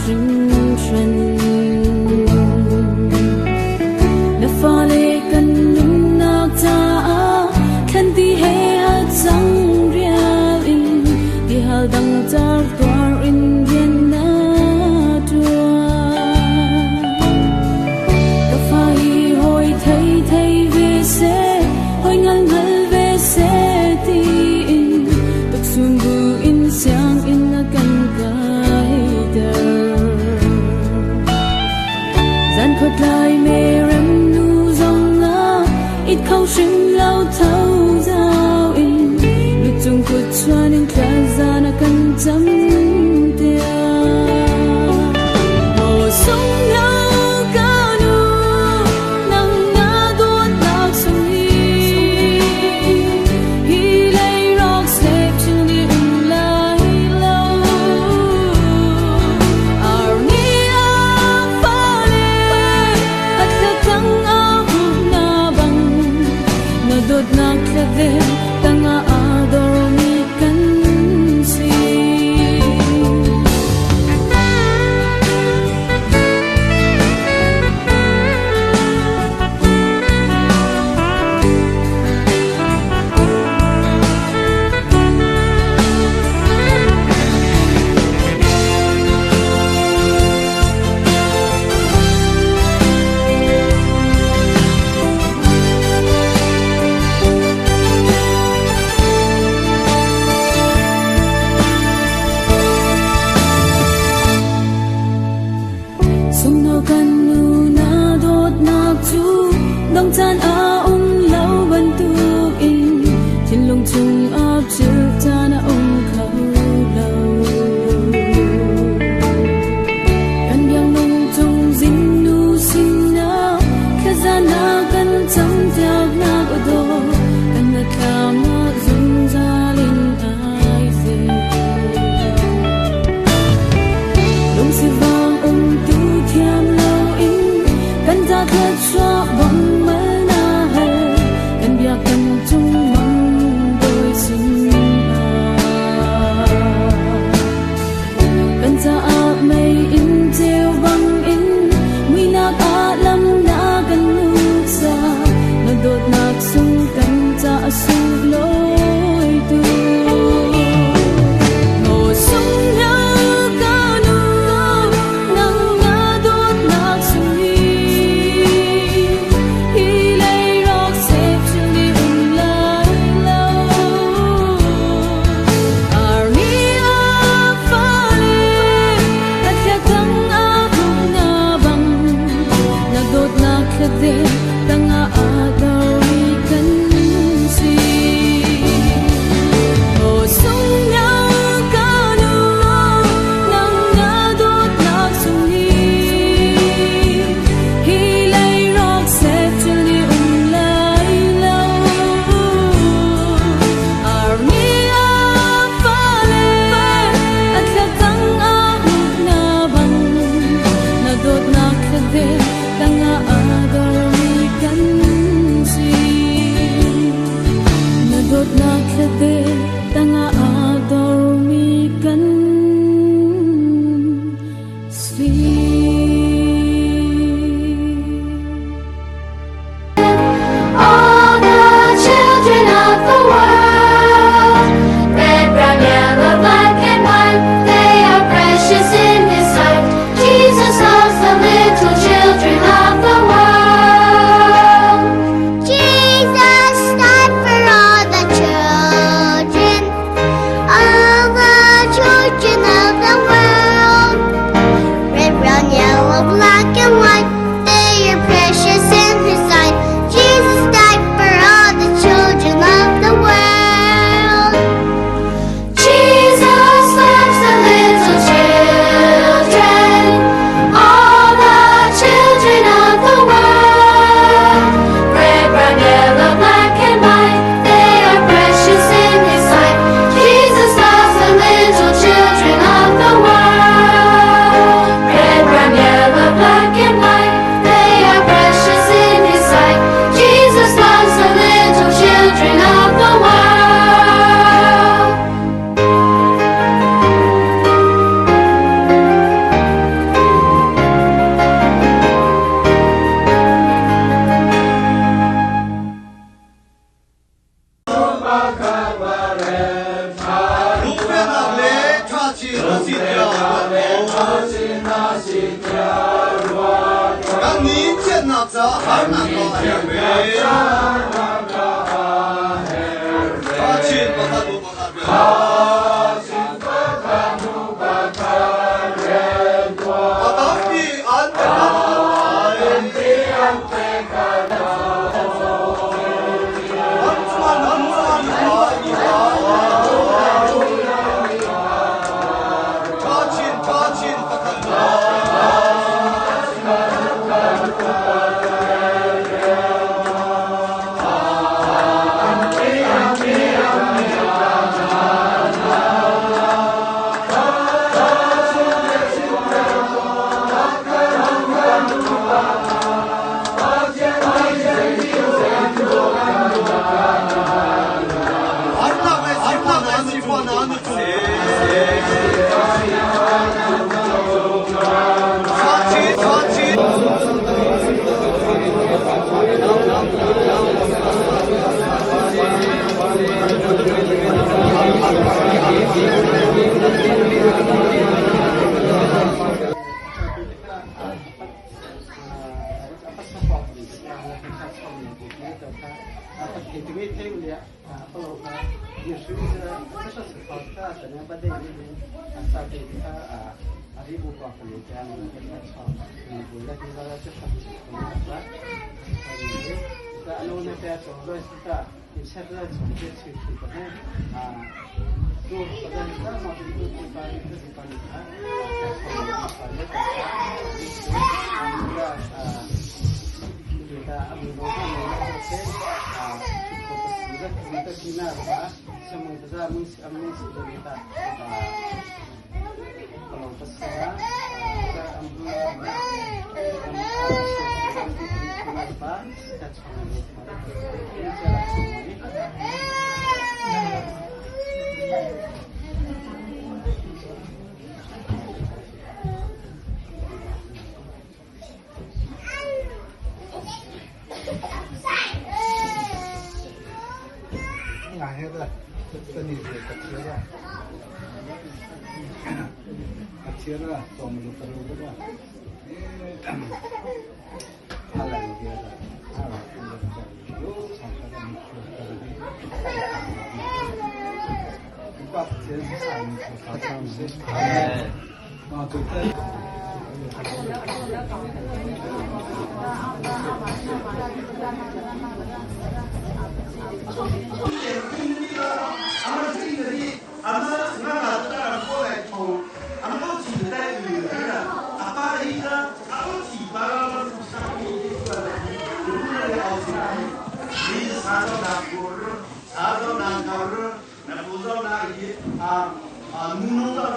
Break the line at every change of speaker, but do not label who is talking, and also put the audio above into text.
sinh trần na pha lê cần nhung nạc ta khen ti he hat sang ria in ti hal dang tar tuar in yen na tua ka pha hi hoi thei thei ve se hoi ngal ngal ve se ti in tuk sun bu in siang in na kan kai der gian khot lai me rem nu zong na ít khâu sinh lâu thâu giao in lúc chung kut chuan in kla za na kan cham tia hồ sông lâu ca nu nang na đuôn lạc sông hi lay rock xếp chân đi lại lâu ar ni a pha le at la kang a hum na bang na dot na klave tanga ador mi kan si sông nào kan nu na dot nak chu dong chan a lâu ban tu in trên lông chung áp chữ ta na khâu lâu kan yang nong chung zin nu sin na khazana kan cham jak na go do kan na kama zum zalin ai se lung si vang tu thiam lâu in kan za thlet swa bang mal na hai kan bia kan chung mang đôi sin a kan za a mai in treo bang in mui na ka lam na kan nu sa na dot nak sung kan za su loi tu ngô sung na ka nu nang na dot nak sung hi lay rock xếp chân đi lại lâu ar ni a pha le at la kang a hum na bang na dot nak khade tanga ador mi kan si hồ sông na ka nu nang na dot nak sung hi lay rock xếp chân đi lại lâu ar ni a pha le at la kang a hum na bang na dot nak khade tanga ador mi kan si na dot nak khade tanga ador mi kan si
All the children of the world, red, brown, yellow, black, and white, they are precious in His sight. Jesus loves the little children
Nuno